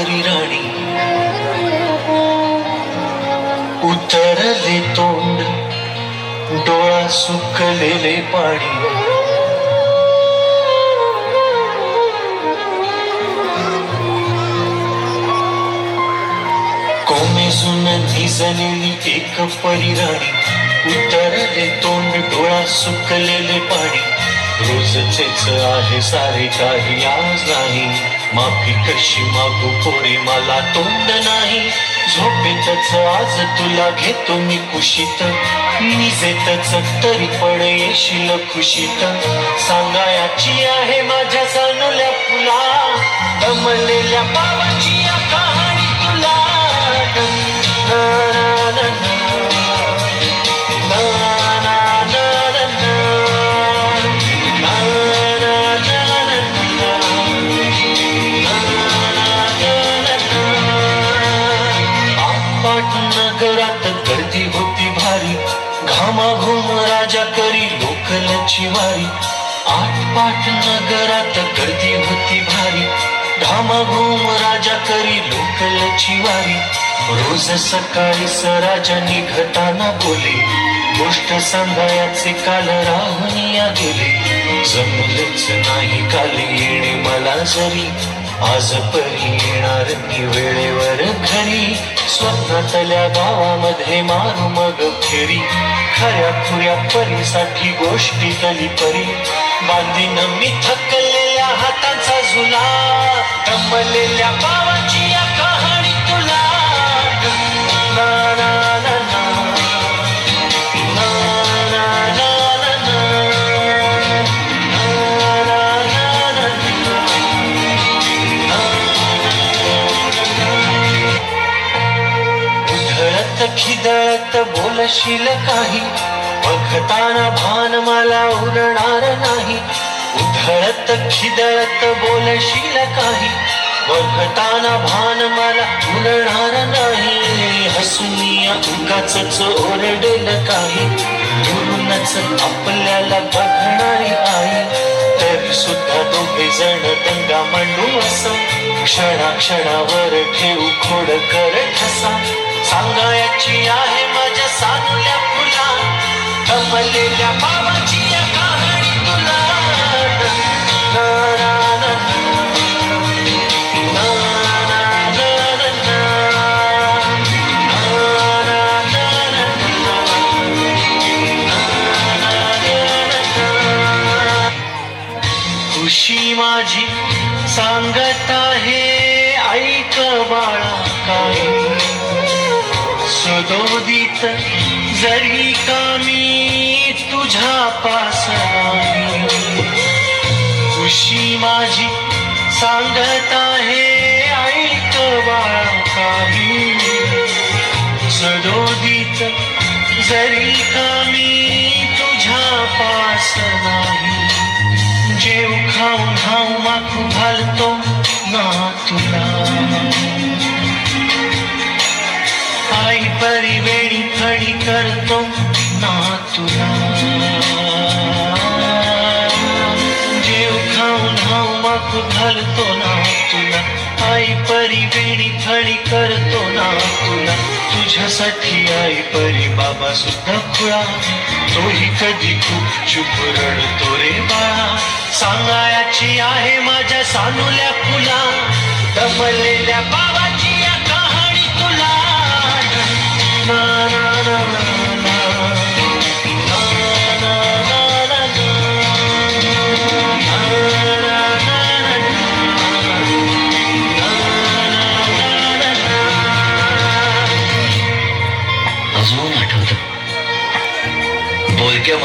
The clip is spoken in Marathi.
परी राणी उतरले तोंड डोळा सुकलेले पाणी कोमेजून निजलेली एक परी राणी उतरले तोंड डोळा सुकलेले पाणी रोजचेच आहे सारे काही आज नाही माफी कशी मागू पोरी मला तोंड नाही झोपेतच आज तुला घेतो मी कुशीत निजेतच तरी पण येशील खुशीत सांगायची आहे माझ्या सानुल्या फुला दमलेल्या पावाची या कहाणी तुला नगरात गर्दी होती भारी घामाघूम राजा करी लोकलची वारी आटपाट नगरात गर्दी होती भारी घामाघूम राजा करी लोकलची वारी रोज सकाळी राजा निघताना बोले गोष्ट सांगायचे काल राहुनिया गेले जमलेच नाही काल येणे मला जरी आज परी येणार मी वेळेवर घरी स्वप्नातल्या गावामध्ये मारू मग फेरी खऱ्या खुऱ्या परीसाठी गोष्टीतली परी बांधीन मी थकलेल्या हाताचा झुला दमलेल्या पावाची या कहाणी तुला खिदळत बोलशील काही बघताना भान मला उरणार नाही उधळत खिदळत बोलशील काही बघताना भान मला उरणार नाही हसूनिया उगाचच ओरडेल काही दुरूनच आपल्याला बघणारी आई तरी सुद्धा दोघे जण दंगा मांडू असं क्षणाक्षणावर ठेवू खोड कर ठसा सांगायची आहे माझ्या सानुल्या फुला दमलेल्या बाबाची या कहाणी तुला खुशी माझी सांगत आहे ऐक बाळा काही सुदोदित जरी कामी तुझ्या पास नाही खुशी माझी सांगत आहे ऐक बाळा काही सुदोदित जरी कामी तुझ्या पास नाही जेव खाऊन हाऊ माखू घालतो ना तुला आई परी वेणी खडी करतो ना तुला जेव खाऊन हाऊ माखू घालतो ना तुला आई परी वेणी खडी करतो ना तुला तुझ्यासाठी आई परी बाबा सुद्धा खुळा तोही कधी खूप चुप रडतो रे बाळा सांगायची आहे माझ्या सानुल्या फुला दमलेल्या बाबाची या कहाणी तुला अजून आठवत बोलक्या